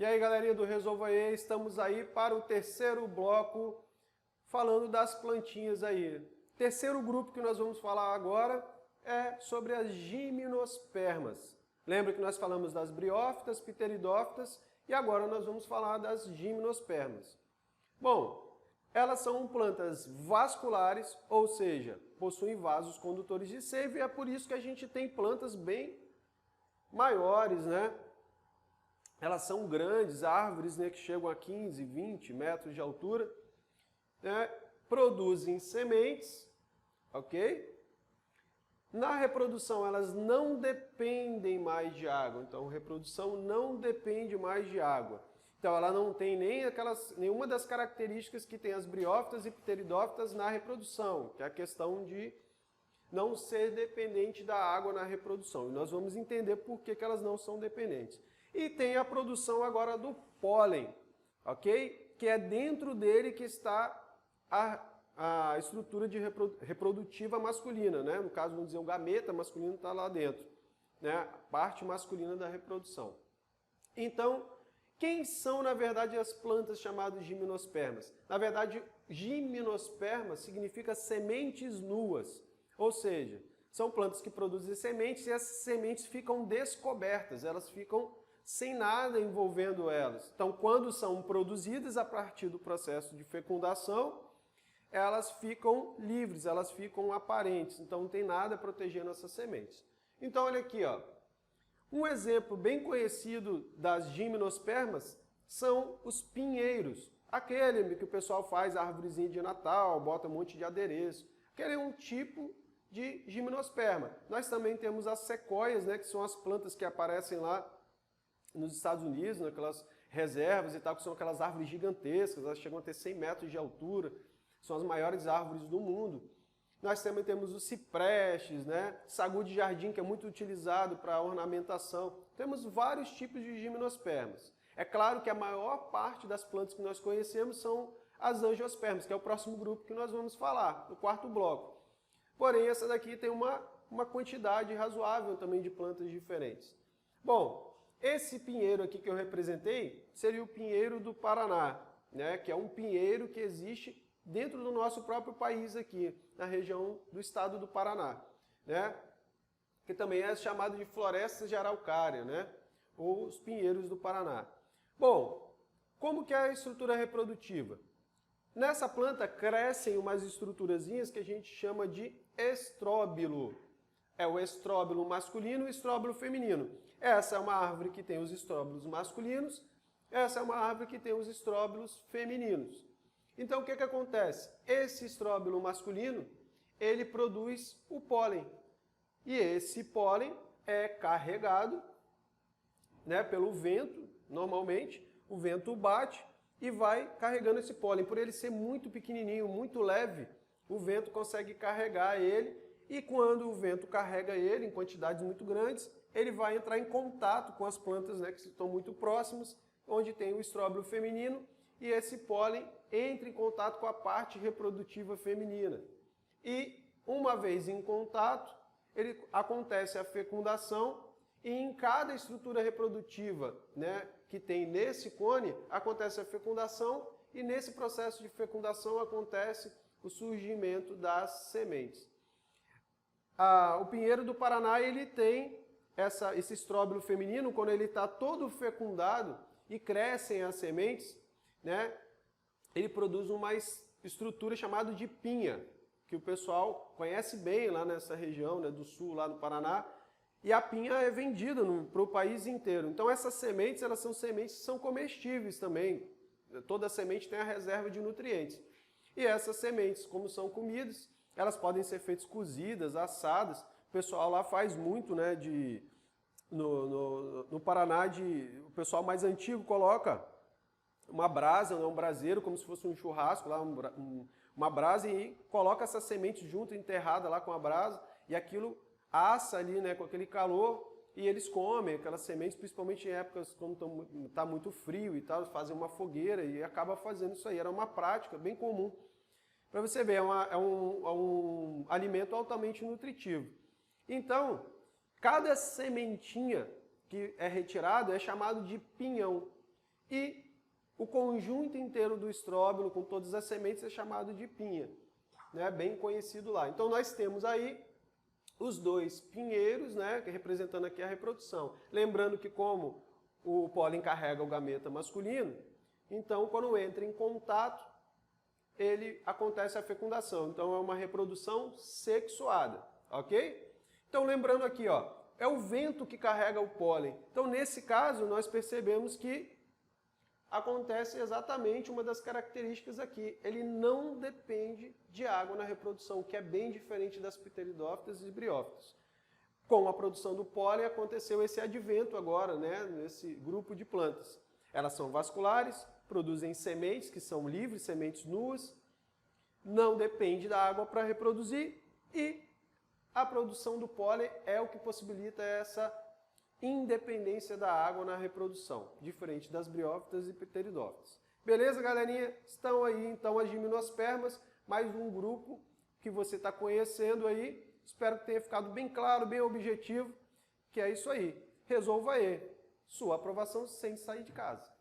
E aí, galerinha do Resolva E, estamos aí para o terceiro bloco, falando das plantinhas aí. Terceiro grupo que nós vamos falar agora é sobre as gimnospermas. Lembra que nós falamos das briófitas, pteridófitas e agora nós vamos falar das gimnospermas. Bom, elas são plantas vasculares, ou seja, possuem vasos condutores de seiva e é por isso que a gente tem plantas bem maiores, né? Elas são grandes, árvores, né, que chegam a 15, 20 metros de altura, né? Produzem sementes, ok? Na reprodução, elas não dependem mais de água. Então, reprodução não depende mais de água. Então, ela não tem nenhuma das características que tem as briófitas e pteridófitas na reprodução, que é a questão de não ser dependente da água na reprodução. E nós vamos entender por que elas não são dependentes. E tem a produção agora do pólen, ok? Que é dentro dele que está a estrutura reprodutiva masculina, né? No caso, vamos dizer, o gameta masculino está lá dentro, né? A parte masculina da reprodução. Então, quem são, na verdade, as plantas chamadas gimnospermas? Na verdade, gimnosperma significa sementes nuas, ou seja, são plantas que produzem sementes e essas sementes ficam descobertas, elas ficam sem nada envolvendo elas. Então, quando são produzidas a partir do processo de fecundação, elas ficam livres, elas ficam aparentes, então não tem nada protegendo essas sementes. Então, olha aqui, ó. Um exemplo bem conhecido das gimnospermas são os pinheiros. Aquele que o pessoal faz árvorezinha de Natal, bota um monte de adereço. Aquele é um tipo de gimnosperma. Nós também temos as sequoias, né, que são as plantas que aparecem lá nos Estados Unidos, naquelas reservas e tal, que são aquelas árvores gigantescas, elas chegam a ter 100 metros de altura. São as maiores árvores do mundo. Nós também temos os ciprestes, né? Sagu de jardim, que é muito utilizado para ornamentação. Temos vários tipos de gimnospermas. É claro que a maior parte das plantas que nós conhecemos são as angiospermas, que é o próximo grupo que nós vamos falar, no quarto bloco. Porém, essa daqui tem uma quantidade razoável também de plantas diferentes. Bom, esse pinheiro aqui que eu representei seria o pinheiro do Paraná, né? Que é um pinheiro que existe dentro do nosso próprio país aqui, na região do estado do Paraná, né? Que também é chamado de florestas de araucária, né? Ou os pinheiros do Paraná. Bom, como que é a estrutura reprodutiva? Nessa planta crescem umas estruturazinhas que a gente chama de estróbilo. É o estróbilo masculino e o estróbilo feminino. Essa é uma árvore que tem os estróbilos masculinos, essa é uma árvore que tem os estróbilos femininos. Então, o que acontece? Esse estróbilo masculino, ele produz o pólen. E esse pólen é carregado, né, pelo vento, normalmente. O vento bate e vai carregando esse pólen. Por ele ser muito pequenininho, muito leve, o vento consegue carregar ele. E quando o vento carrega ele em quantidades muito grandes, ele vai entrar em contato com as plantas, né, que estão muito próximas, onde tem o estróbilo feminino. E esse pólen entra em contato com a parte reprodutiva feminina. E, uma vez em contato, acontece a fecundação e em cada estrutura reprodutiva, né, que tem nesse cone, acontece a fecundação e nesse processo de fecundação acontece o surgimento das sementes. O pinheiro do Paraná, ele tem esse estróbilo feminino, quando ele está todo fecundado e crescem as sementes, né, ele produz uma estrutura chamada de pinha, que o pessoal conhece bem lá nessa região, né, do sul, lá no Paraná, e a pinha é vendida para o país inteiro. Então essas sementes, elas são sementes que são comestíveis também. Toda semente tem a reserva de nutrientes. E essas sementes, como são comidas, elas podem ser feitas cozidas, assadas. O pessoal lá faz muito, né, no Paraná, o pessoal mais antigo coloca uma brasa, um braseiro, como se fosse um churrasco, lá, uma brasa, e coloca essa semente junto, enterrada lá com a brasa, e aquilo assa ali, né, com aquele calor, e eles comem aquelas sementes, principalmente em épocas quando está muito frio e tal, fazem uma fogueira e acaba fazendo isso aí. Era uma prática bem comum. Para você ver, é um alimento altamente nutritivo. Então, cada sementinha que é retirado é chamado de pinhão. e o conjunto inteiro do estróbilo, com todas as sementes, é chamado de pinha, né? Bem conhecido lá. Então nós temos aí os dois pinheiros, né? Representando aqui a reprodução. Lembrando que como o pólen carrega o gameta masculino, então quando entra em contato, acontece a fecundação. Então é uma reprodução sexuada, ok? Então lembrando aqui, ó, é o vento que carrega o pólen. Então nesse caso nós percebemos que acontece exatamente uma das características aqui. Ele não depende de água na reprodução, que é bem diferente das pteridófitas e briófitas. Com a produção do pólen aconteceu esse advento agora, né, nesse grupo de plantas. Elas são vasculares, produzem sementes, que são livres, sementes nuas, não depende da água para reproduzir e a produção do pólen é o que possibilita essa independência da água na reprodução, diferente das briófitas e pteridófitas. Beleza, galerinha? Estão aí, então, as gimnospermas, mais um grupo que você está conhecendo aí. Espero que tenha ficado bem claro, bem objetivo, que é isso aí. Resolva aí. Sua aprovação sem sair de casa.